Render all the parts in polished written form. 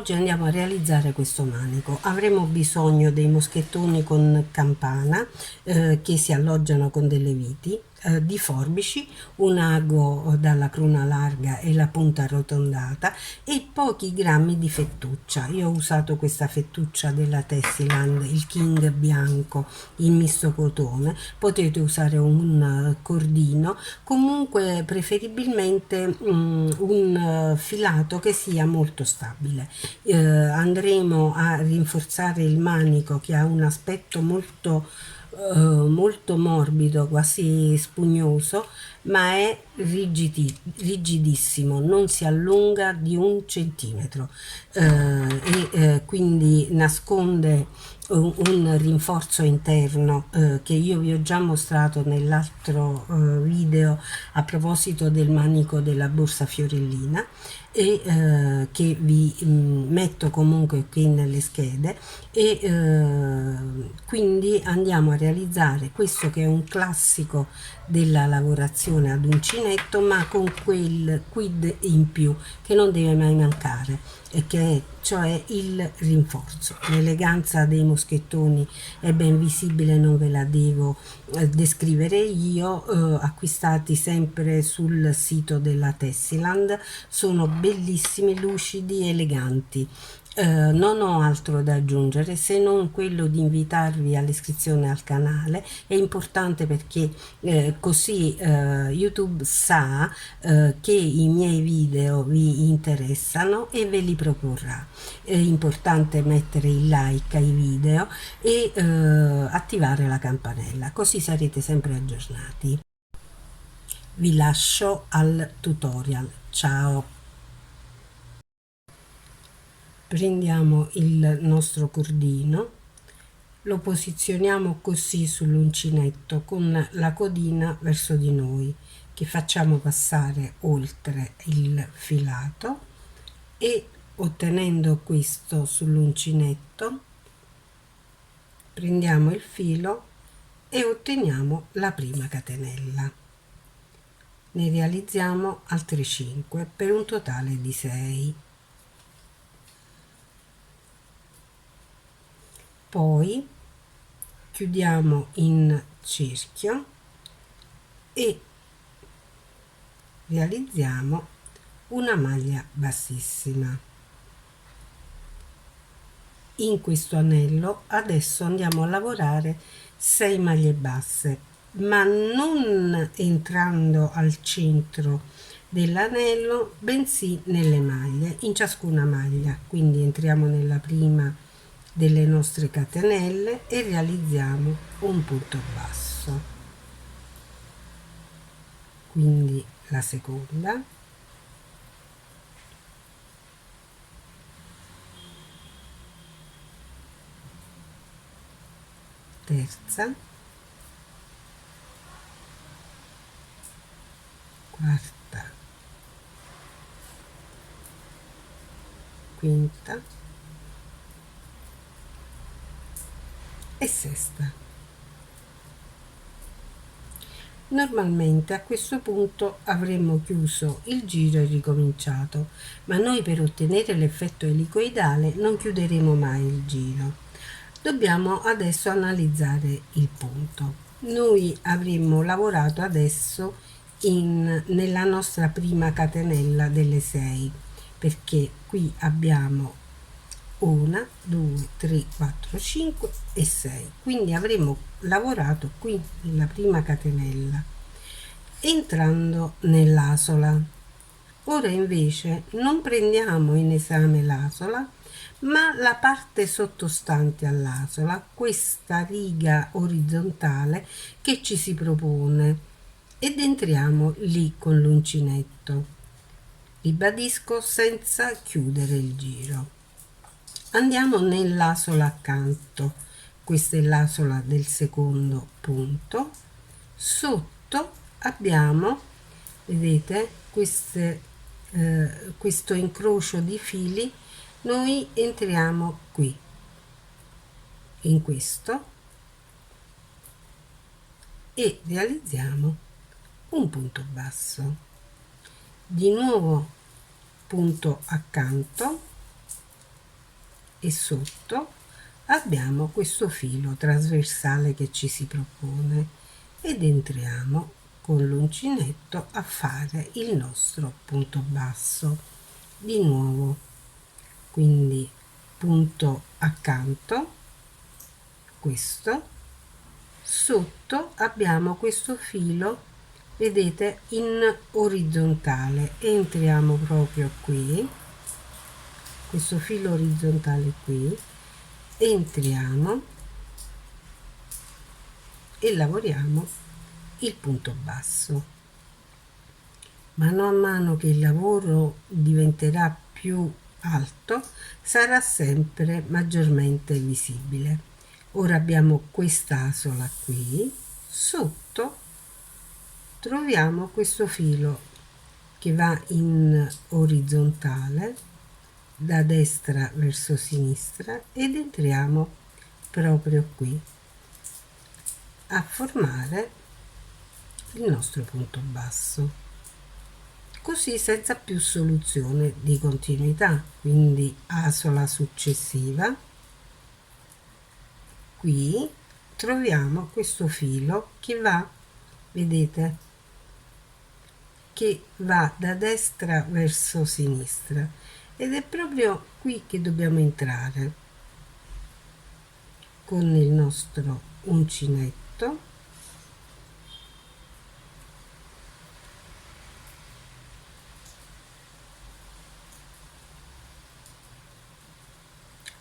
Oggi andiamo a realizzare questo manico. Avremo bisogno dei moschettoni con campana che si alloggiano con delle viti, di forbici, un ago dalla cruna larga e la punta arrotondata e pochi grammi di fettuccia. Io ho usato questa fettuccia della Tessiland, il King bianco in misto cotone. Potete usare un cordino, comunque preferibilmente un filato che sia molto stabile. Andremo a rinforzare il manico che ha un aspetto molto morbido, quasi spugnoso, ma è rigidissimo, non si allunga di un centimetro quindi nasconde un rinforzo interno che io vi ho già mostrato nell'altro video a proposito del manico della borsa fiorellina e che vi metto comunque qui nelle schede e quindi andiamo a realizzare questo che è un classico della lavorazione ad uncinetto, ma con quel quid in più che non deve mai mancare e che è cioè il rinforzo. L'eleganza dei moschettoni è ben visibile, non ve la devo descrivere io, acquistati sempre sul sito della Tessiland, sono bellissimi, lucidi, eleganti. Non ho altro da aggiungere se non quello di invitarvi all'iscrizione al canale. È importante perché così YouTube sa che i miei video vi interessano e ve li proporrà. È importante mettere il like ai video e attivare la campanella, così sarete sempre aggiornati. Vi lascio al tutorial. Ciao! Prendiamo il nostro cordino, lo posizioniamo così sull'uncinetto con la codina verso di noi, che facciamo passare oltre il filato e ottenendo questo sull'uncinetto prendiamo il filo e otteniamo la prima catenella. Ne realizziamo altre 5 per un totale di 6. Poi chiudiamo in cerchio e realizziamo una maglia bassissima. In questo anello adesso andiamo a lavorare 6 maglie basse, ma non entrando al centro dell'anello, bensì nelle maglie, in ciascuna maglia. Quindi entriamo nella prima delle nostre catenelle e realizziamo un punto basso, quindi la seconda, terza, quarta, quinta e sesta. Normalmente a questo punto avremmo chiuso il giro e ricominciato, ma noi per ottenere l'effetto elicoidale non chiuderemo mai il giro. Dobbiamo adesso analizzare il punto. Noi avremmo lavorato adesso nella nostra prima catenella delle 6, perché qui abbiamo 1, 2, 3, 4, 5 e 6, quindi avremo lavorato qui nella prima catenella entrando nell'asola. Ora invece non prendiamo in esame l'asola, ma la parte sottostante all'asola, questa riga orizzontale che ci si propone, ed entriamo lì con l'uncinetto. Ribadisco, senza chiudere il giro. Andiamo nell'asola accanto, questa è l'asola del secondo punto. Sotto abbiamo, vedete, questo incrocio di fili. Noi entriamo qui in questo e realizziamo un punto basso. Di nuovo punto accanto, e sotto abbiamo questo filo trasversale che ci si propone ed entriamo con l'uncinetto a fare il nostro punto basso. Di nuovo, quindi punto accanto, questo, sotto abbiamo questo filo, vedete, in orizzontale, entriamo proprio qui, questo filo orizzontale qui, entriamo e lavoriamo il punto basso. Mano a mano che il lavoro diventerà più alto, sarà sempre maggiormente visibile. Ora abbiamo quest'asola qui, sotto troviamo questo filo che va in orizzontale da destra verso sinistra ed entriamo proprio qui a formare il nostro punto basso, così senza più soluzione di continuità. Quindi asola successiva, qui troviamo questo filo che va, vedete, che va da destra verso sinistra ed è proprio qui che dobbiamo entrare con il nostro uncinetto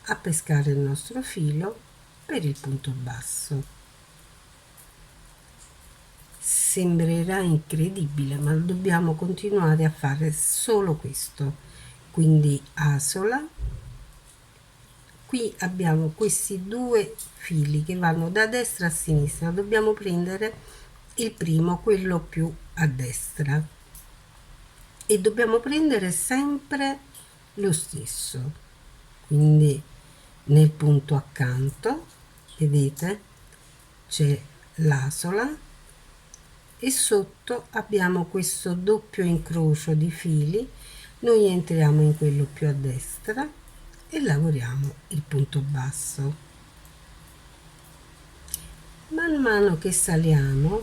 a pescare il nostro filo per il punto basso. Sembrerà incredibile, ma dobbiamo continuare a fare solo questo. Quindi asola, qui abbiamo questi due fili che vanno da destra a sinistra, dobbiamo prendere il primo, quello più a destra, e dobbiamo prendere sempre lo stesso. Quindi nel punto accanto, vedete, c'è l'asola e sotto abbiamo questo doppio incrocio di fili. Noi entriamo in quello più a destra e lavoriamo il punto basso. Man mano che saliamo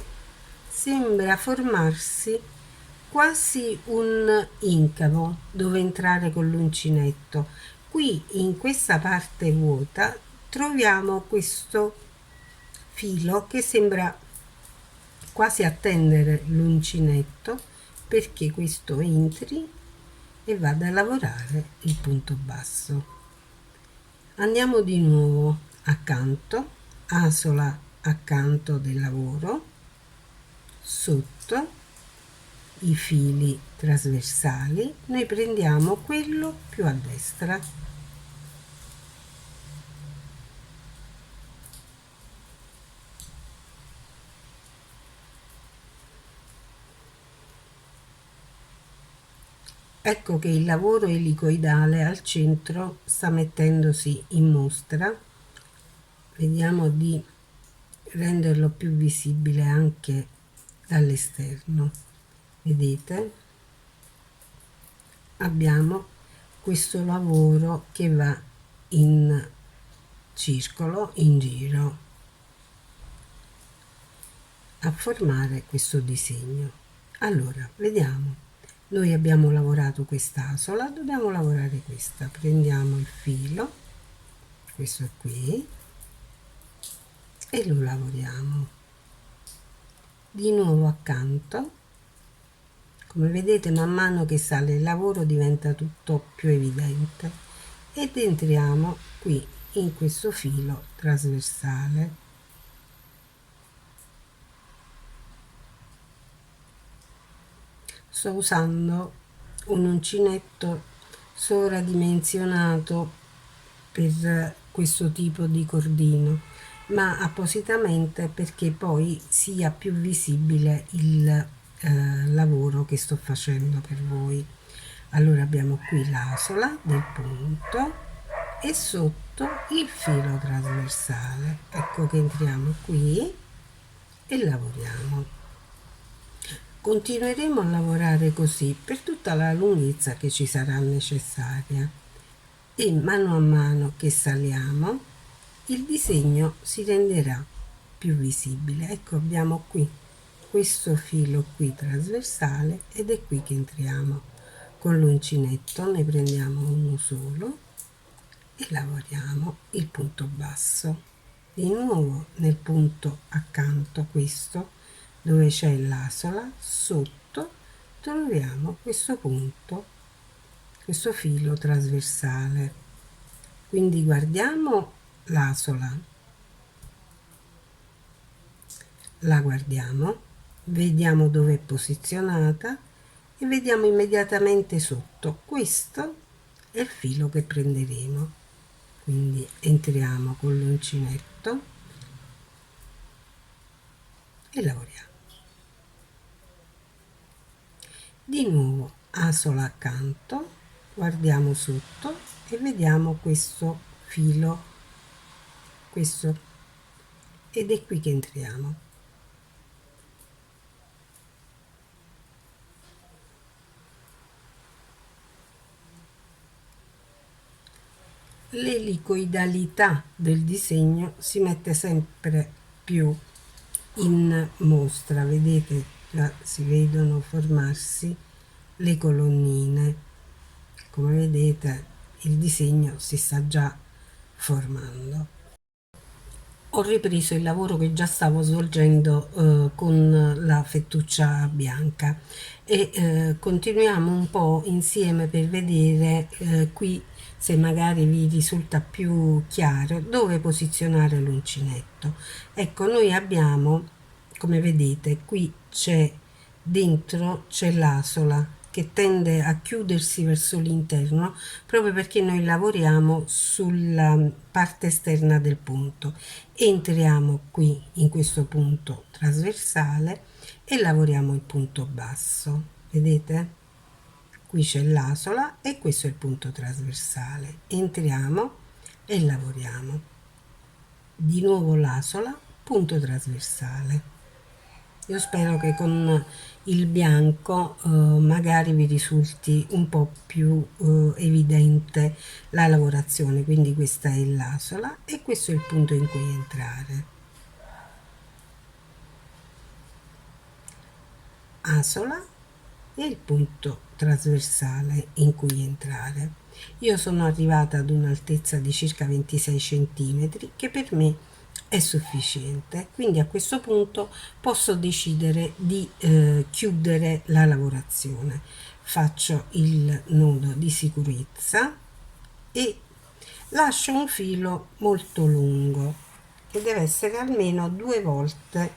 sembra formarsi quasi un incavo dove entrare con l'uncinetto. Qui in questa parte vuota troviamo questo filo che sembra quasi attendere l'uncinetto perché questo entri e vada a lavorare il punto basso. Andiamo di nuovo accanto, asola accanto del lavoro, sotto i fili trasversali, noi prendiamo quello più a destra. Ecco che il lavoro elicoidale al centro sta mettendosi in mostra. Vediamo di renderlo più visibile anche dall'esterno. Vedete? Abbiamo questo lavoro che va in circolo, in giro, a formare questo disegno. Allora, vediamo. Noi abbiamo lavorato quest'asola, dobbiamo lavorare questa. Prendiamo il filo, questo è qui, e lo lavoriamo. Di nuovo accanto. Come vedete, man mano che sale il lavoro diventa tutto più evidente ed entriamo qui in questo filo trasversale. Sto usando un uncinetto sovradimensionato per questo tipo di cordino, ma appositamente perché poi sia più visibile il lavoro che sto facendo per voi. Allora abbiamo qui l'asola del punto e sotto il filo trasversale. Ecco che entriamo qui e lavoriamo. Continueremo a lavorare così per tutta la lunghezza che ci sarà necessaria. e mano a mano che saliamo il disegno si renderà più visibile. Ecco, abbiamo qui questo filo qui trasversale ed è qui che entriamo con l'uncinetto, ne prendiamo uno solo e lavoriamo il punto basso. Di nuovo nel punto accanto, questo dove c'è l'asola, sotto troviamo questo punto, questo filo trasversale. Quindi guardiamo l'asola, la guardiamo, vediamo dove è posizionata e vediamo immediatamente sotto. Questo è il filo che prenderemo. Quindi entriamo con l'uncinetto e lavoriamo. Di nuovo asola accanto, guardiamo sotto e vediamo questo filo, questo, ed è qui che entriamo. L'elicoidalità del disegno si mette sempre più in mostra, vedete, già si vedono formarsi le colonnine, come vedete il disegno si sta già formando. Ho ripreso il lavoro che già stavo svolgendo con la fettuccia bianca e continuiamo un po' insieme per vedere qui, se magari vi risulta più chiaro, dove posizionare l'uncinetto. Ecco, noi abbiamo, come vedete, qui c'è dentro c'è l'asola che tende a chiudersi verso l'interno proprio perché noi lavoriamo sulla parte esterna del punto. Entriamo qui in questo punto trasversale e lavoriamo il punto basso, vedete? Qui c'è l'asola e questo è il punto trasversale. Entriamo e lavoriamo di nuovo l'asola, punto trasversale. Io spero che con il bianco magari vi risulti un po' più evidente la lavorazione. Quindi questa è l'asola e questo è il punto in cui entrare. Asola e il punto trasversale in cui entrare. Io sono arrivata ad un'altezza di circa 26 cm che per me è sufficiente, quindi a questo punto posso decidere di chiudere la lavorazione. Faccio il nodo di sicurezza e lascio un filo molto lungo che deve essere almeno 2 volte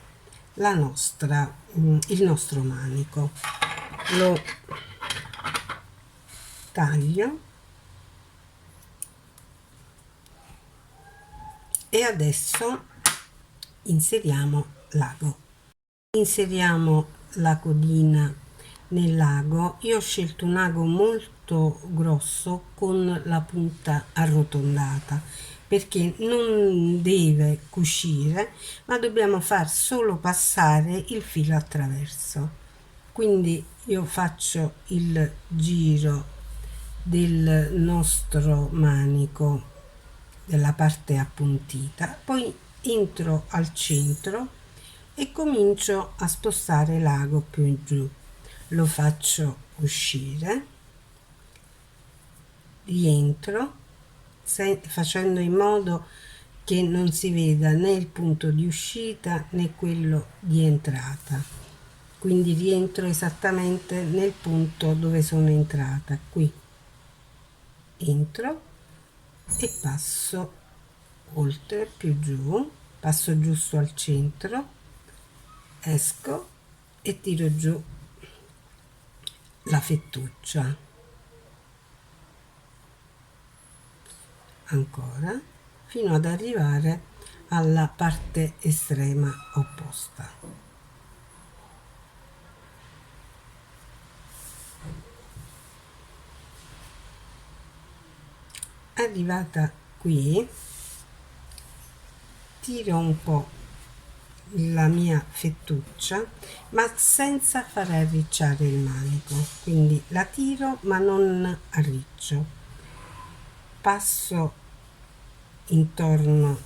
il nostro manico. Lo taglio e adesso inseriamo l'ago. Inseriamo la codina nell'ago. Io ho scelto un ago molto grosso con la punta arrotondata perché non deve cucire, ma dobbiamo far solo passare il filo attraverso. Quindi io faccio il giro del nostro manico della parte appuntita, poi entro al centro e comincio a spostare l'ago più in giù. Lo faccio uscire, rientro facendo in modo che non si veda né il punto di uscita né quello di entrata. Quindi rientro esattamente nel punto dove sono entrata, qui entro e passo oltre, più giù, passo giusto al centro, esco e tiro giù la fettuccia. Ancora fino ad arrivare alla parte estrema opposta. Arrivata qui tiro un po' la mia fettuccia ma senza far arricciare il manico, quindi la tiro ma non arriccio. passo intorno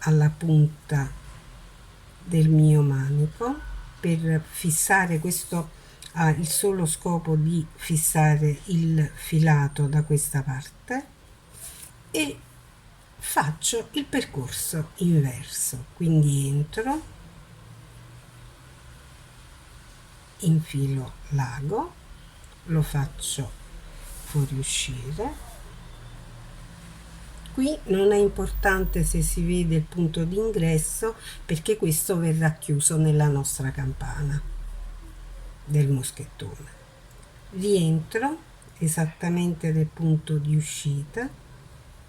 alla punta del mio manico per fissare. Questo ha il solo scopo di fissare il filato da questa parte, e faccio il percorso inverso, quindi entro, infilo l'ago, lo faccio fuoriuscire. Qui non è importante se si vede il punto d'ingresso, perché questo verrà chiuso nella nostra campana del moschettone. Rientro esattamente nel punto di uscita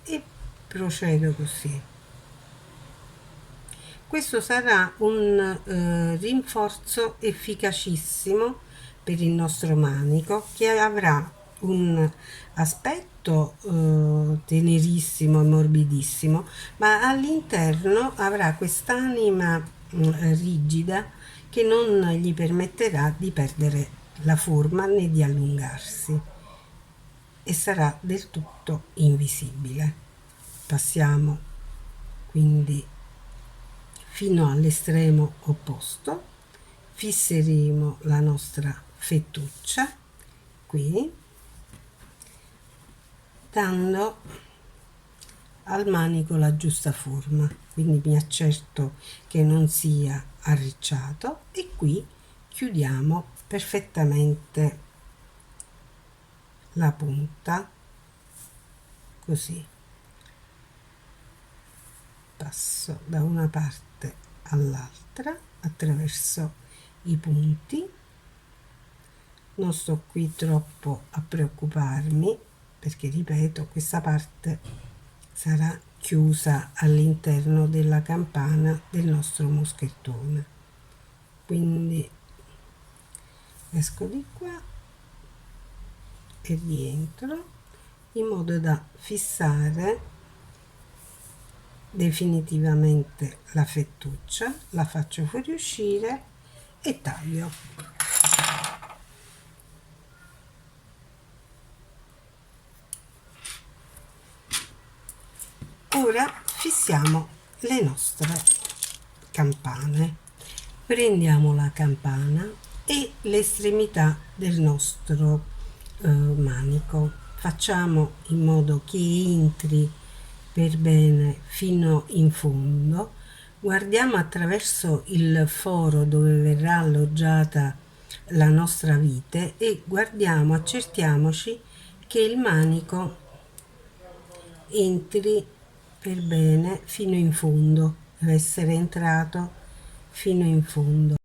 e procedo così. Questo sarà un rinforzo efficacissimo per il nostro manico, che avrà un aspetto tenerissimo e morbidissimo, ma all'interno avrà quest'anima rigida che non gli permetterà di perdere la forma né di allungarsi, e sarà del tutto invisibile. Passiamo quindi fino all'estremo opposto, fisseremo la nostra fettuccia qui, dando al manico la giusta forma, quindi mi accerto che non sia arricciato, e qui chiudiamo perfettamente la punta così. Passo da una parte all'altra attraverso i punti, non sto qui troppo a preoccuparmi, perché ripeto, questa parte sarà chiusa all'interno della campana del nostro moschettone. Quindi esco di qua e rientro, in modo da fissare definitivamente la fettuccia, la faccio fuoriuscire e taglio. Ora fissiamo le nostre campane. Prendiamo la campana e l'estremità del nostro manico, facciamo in modo che entri per bene fino in fondo, guardiamo attraverso il foro dove verrà alloggiata la nostra vite e guardiamo, accertiamoci che il manico entri per bene fino in fondo, deve essere entrato fino in fondo.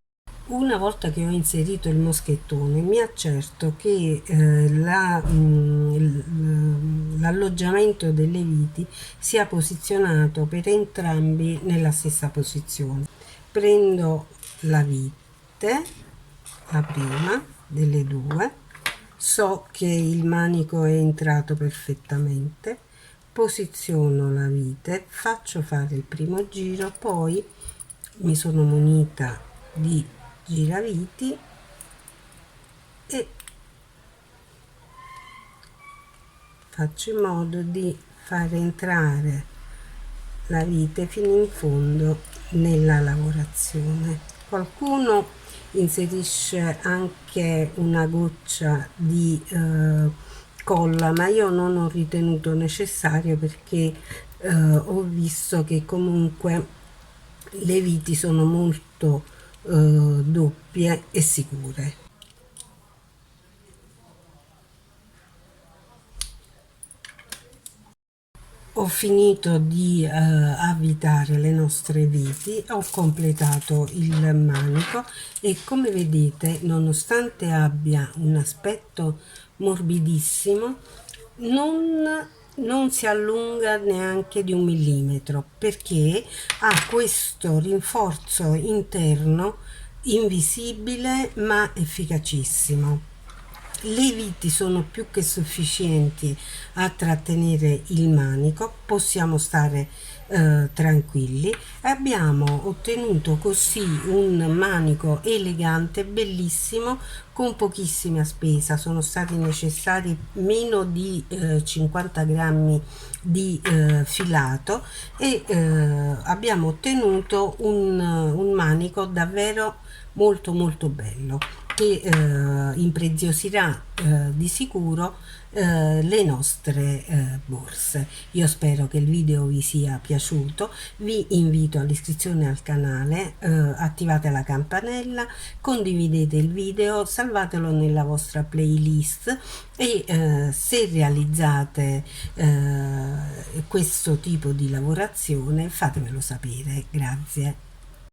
Una volta che ho inserito il moschettone, mi accerto che l'alloggiamento delle viti sia posizionato per entrambi nella stessa posizione. Prendo la vite, la prima delle due, so che il manico è entrato perfettamente, posiziono la vite, faccio fare il primo giro, poi mi sono munita di giraviti e faccio in modo di far entrare la vite fino in fondo nella lavorazione. Qualcuno inserisce anche una goccia di colla, ma io non ho ritenuto necessario, perché ho visto che comunque le viti sono molto doppie e sicure. Ho finito di avvitare le nostre viti, ho completato il manico e, come vedete, nonostante abbia un aspetto morbidissimo, non si allunga neanche di 1 millimetro, perché ha questo rinforzo interno invisibile ma efficacissimo. Le viti sono più che sufficienti a trattenere il manico, possiamo stare tranquilli. Abbiamo ottenuto così un manico elegante, bellissimo, con pochissima spesa. Sono stati necessari meno di 50 grammi di filato e abbiamo ottenuto un manico davvero molto molto bello, che impreziosirà di sicuro le nostre borse. Io spero che il video vi sia piaciuto, vi invito all'iscrizione al canale, attivate la campanella, condividete il video, salvatelo nella vostra playlist e se realizzate questo tipo di lavorazione fatemelo sapere. Grazie.